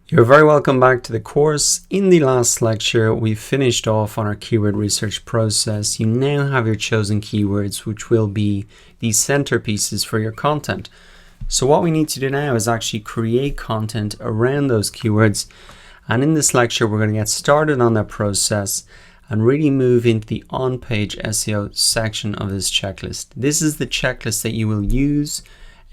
You're very welcome back to the course. In the last lecture, we finished off on our keyword research process. You now have your chosen keywords, which will be the centerpieces for your content. So what we need to do now is actually create content around those keywords. And in this lecture, we're going to get started on that process and really move into the on-page SEO section of this checklist. This is the checklist that you will use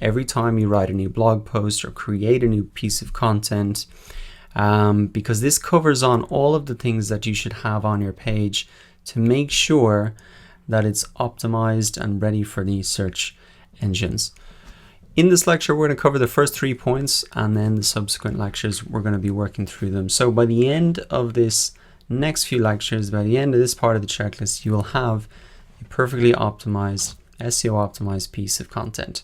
every time you write a new blog post or create a new piece of content, because this covers on all of the things that you should have on your page to make sure that it's optimized and ready for the search engines. In this lecture, we're going to cover the first 3 points, and then the subsequent lectures, we're going to be working through them. So by the end of this next few lectures, by the end of this part of the checklist, you will have a perfectly optimized, SEO optimized piece of content.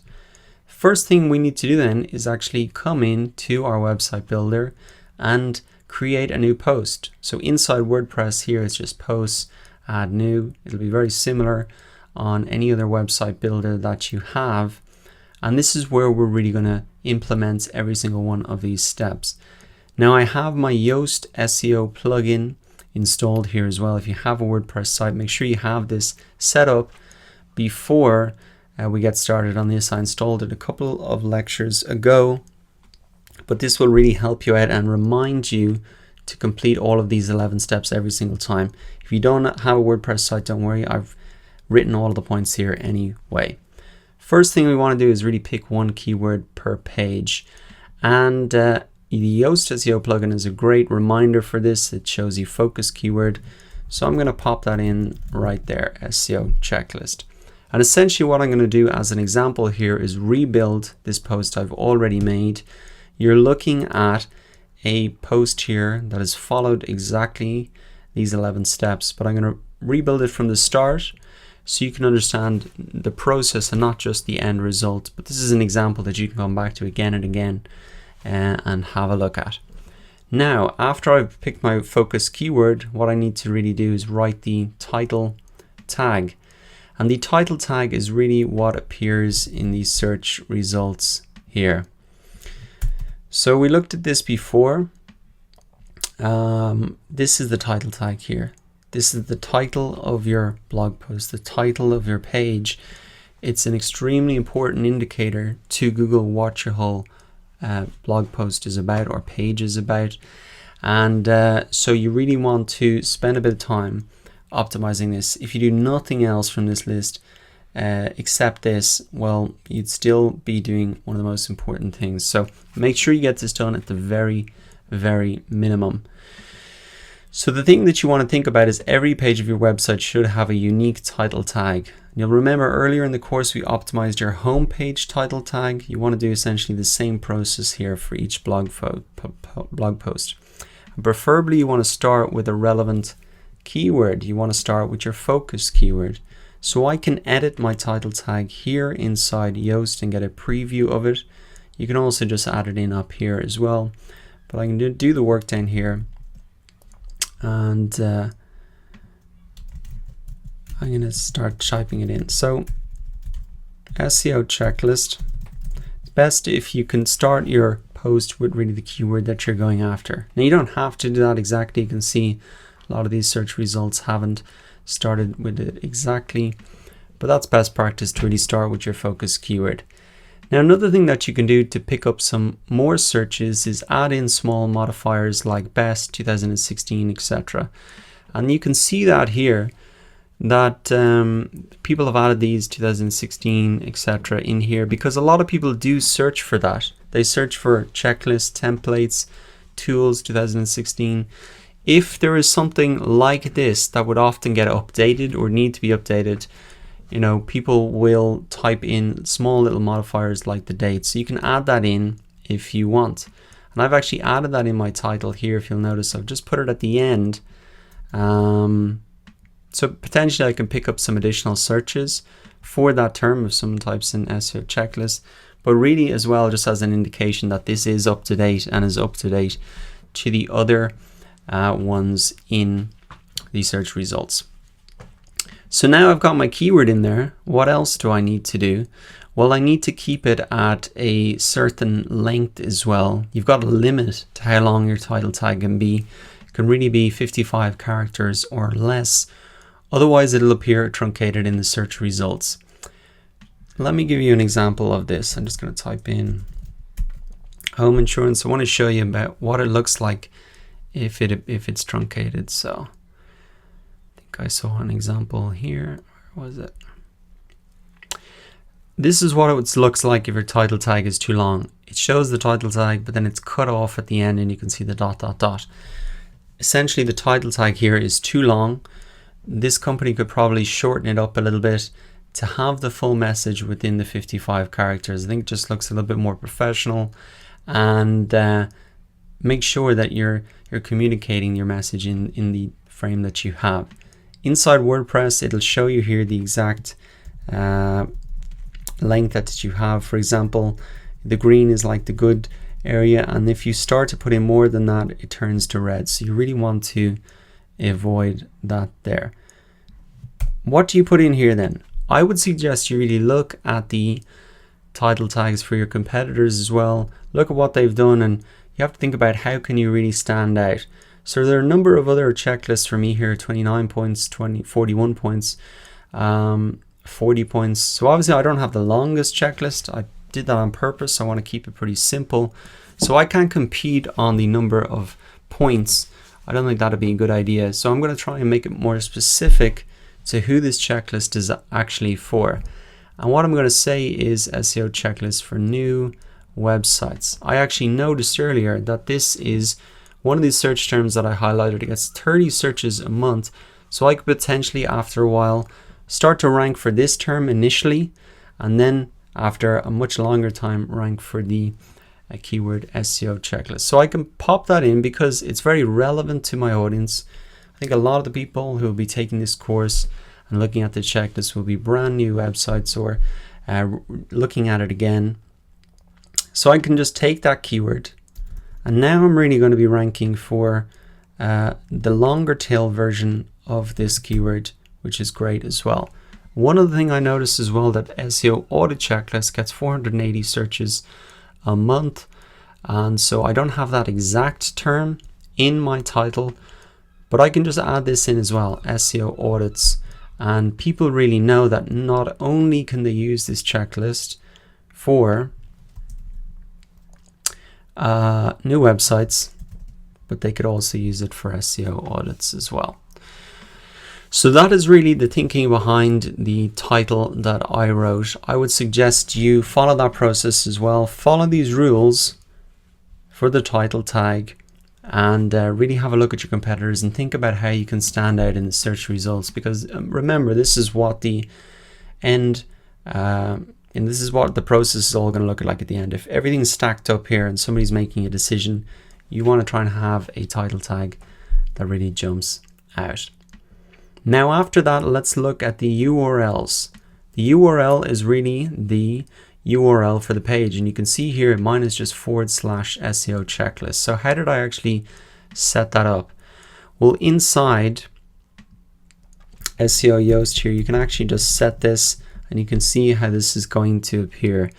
First thing we need to do then is actually come into our website builder and create a new post. So inside WordPress here, it's just posts, add new. It'll be very similar on any other website builder that you have. And this is where we're really going to implement every single one of these steps. Now I have my Yoast SEO plugin installed here as well. If you have a WordPress site, make sure you have this set up before we get started on this. I installed it a couple of lectures ago, but this will really help you out and remind you to complete all of these 11 steps every single time. If you don't have a WordPress site, don't worry, I've written all of the points here anyway. First thing we want to do is really pick one keyword per page, and the Yoast SEO plugin is a great reminder for this. It shows you focus keyword, so I'm going to pop that in right there, SEO checklist. And essentially what I'm going to do as an example here is rebuild this post I've already made. You're looking at a post here that has followed exactly these 11 steps, but I'm going to rebuild it from the start so you can understand the process and not just the end result. But this is an example that you can come back to again and again and have a look at. Now, after I've picked my focus keyword, what I need to really do is write the title tag. And the title tag is really what appears in the search results here. So we looked at this before. This is the title tag here. This is the title of your blog post, the title of your page. It's an extremely important indicator to Google what your whole blog post is about or page is about. And so you really want to spend a bit of time optimizing this. If you do nothing else from this list except this, well, you'd still be doing one of the most important things. So make sure you get this done at the very, very minimum. So the thing that you want to think about is every page of your website should have a unique title tag. You'll remember earlier in the course we optimized your homepage title tag. You want to do essentially the same process here for each blog post. And preferably you want to start with a relevant keyword. You want to start with your focus keyword. So I can edit my title tag here inside Yoast and get a preview of it. You can also just add it in up here as well, but I can do the work down here, and I'm going to start typing it in. So SEO checklist. It's best if you can start your post with really the keyword that you're going after. Now you don't have to do that exactly. You can see a lot of these search results haven't started with it exactly, but that's best practice to really start with your focus keyword. Now another thing that you can do to pick up some more searches is add in small modifiers like best, 2016, etc. And you can see that here that people have added these 2016, etc. in here because a lot of people do search for that. They search for checklists, templates, tools, 2016. If there is something like this that would often get updated or need to be updated, you know, people will type in small little modifiers like the date. So you can add that in if you want. And I've actually added that in my title here. If you'll notice, I've just put it at the end. So potentially I can pick up some additional searches for that term if someone types in SEO checklist, but really as well just as an indication that this is up to date and is up to date to the other ones in the search results. So now I've got my keyword in there. What else do I need to do? Well, I need to keep it at a certain length as well. You've got a limit to how long your title tag can be. It can really be 55 characters or less. Otherwise, it'll appear truncated in the search results. Let me give you an example of this. I'm just going to type in home insurance. I want to show you about what it looks like if it's truncated. So I think I saw an example here. Where was it? This is what it looks like if your title tag is too long. It shows the title tag, but then it's cut off at the end and you can see the ... Essentially, the title tag here is too long. This company could probably shorten it up a little bit to have the full message within the 55 characters. I think it just looks a little bit more professional, and make sure that you're communicating your message in the frame that you have. Inside WordPress, it'll show you here the exact length that you have. For example, the green is like the good area, and if you start to put in more than that, it turns to red. So you really want to avoid that there. What do you put in here then? I would suggest you really look at the title tags for your competitors as well. Look at what they've done, and you have to think about how can you really stand out. So there are a number of other checklists for me here: 29 points, 41 points, 40 points. So obviously I don't have the longest checklist. I did that on purpose. I want to keep it pretty simple. So I can't compete on the number of points. I don't think that'd be a good idea. So I'm going to try and make it more specific to who this checklist is actually for. And what I'm going to say is SEO checklist for new websites. I actually noticed earlier that this is one of these search terms that I highlighted. It gets 30 searches a month. So I could potentially, after a while, start to rank for this term initially, and then after a much longer time, rank for the keyword SEO checklist. So I can pop that in because it's very relevant to my audience. I think a lot of the people who will be taking this course and looking at the checklist will be brand new websites or looking at it again. So I can just take that keyword, and now I'm really going to be ranking for the longer tail version of this keyword, which is great as well. One other thing I noticed as well, that SEO audit checklist gets 480 searches a month, and so I don't have that exact term in my title, but I can just add this in as well, SEO audits, and people really know that not only can they use this checklist for new websites, but they could also use it for SEO audits as well. So that is really the thinking behind the title that I wrote. I would suggest you follow that process as well. Follow these rules for the title tag, and really have a look at your competitors and think about how you can stand out in the search results. Because remember, this is what the end, and this is what the process is all going to look like at the end. If everything's stacked up here and somebody's making a decision, you want to try and have a title tag that really jumps out. Now after that, let's look at the URLs. The URL is really the URL for the page, and you can see here mine is just / SEO checklist. So how did I actually set that up? Well, inside SEO Yoast here, you can actually just set this, and you can see how this is going to appear.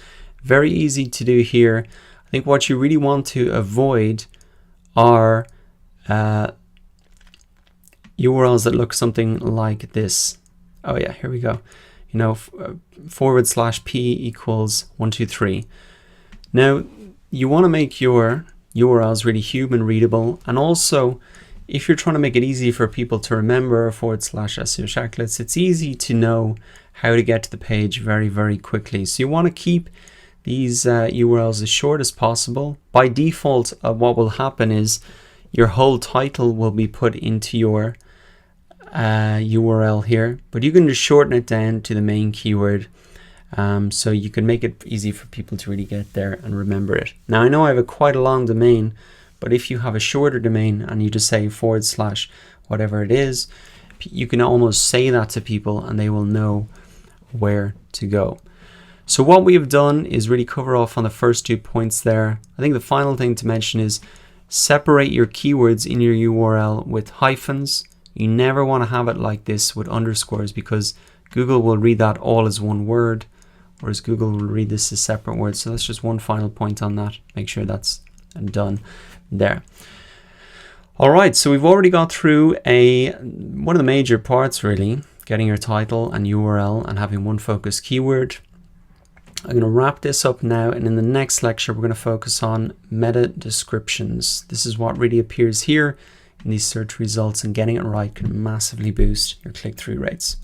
Very easy to do here. I think what you really want to avoid are URLs that look something like this. Oh yeah, here we go. You know, /p equals 123. Now, you want to make your URLs really human readable, and also if you're trying to make it easy for people to remember / SEO checklist, it's easy to know how to get to the page very, very quickly. So you want to keep these URLs as short as possible. By default, what will happen is your whole title will be put into your URL here, but you can just shorten it down to the main keyword, so you can make it easy for people to really get there and remember it. Now I know I have quite a long domain, but if you have a shorter domain and you just say / whatever it is, you can almost say that to people and they will know where to go. So what we have done is really cover off on the first 2 points there. I think the final thing to mention is separate your keywords in your URL with hyphens. You never want to have it like this with underscores, because Google will read that all as one word, whereas Google will read this as separate words. So that's just one final point on that. Make sure that's done there. All right, so we've already got through one of the major parts, really, getting your title and URL and having one focused keyword. I'm going to wrap this up now, and in the next lecture we're going to focus on meta descriptions. This is what really appears here in these search results, and getting it right can massively boost your click-through rates.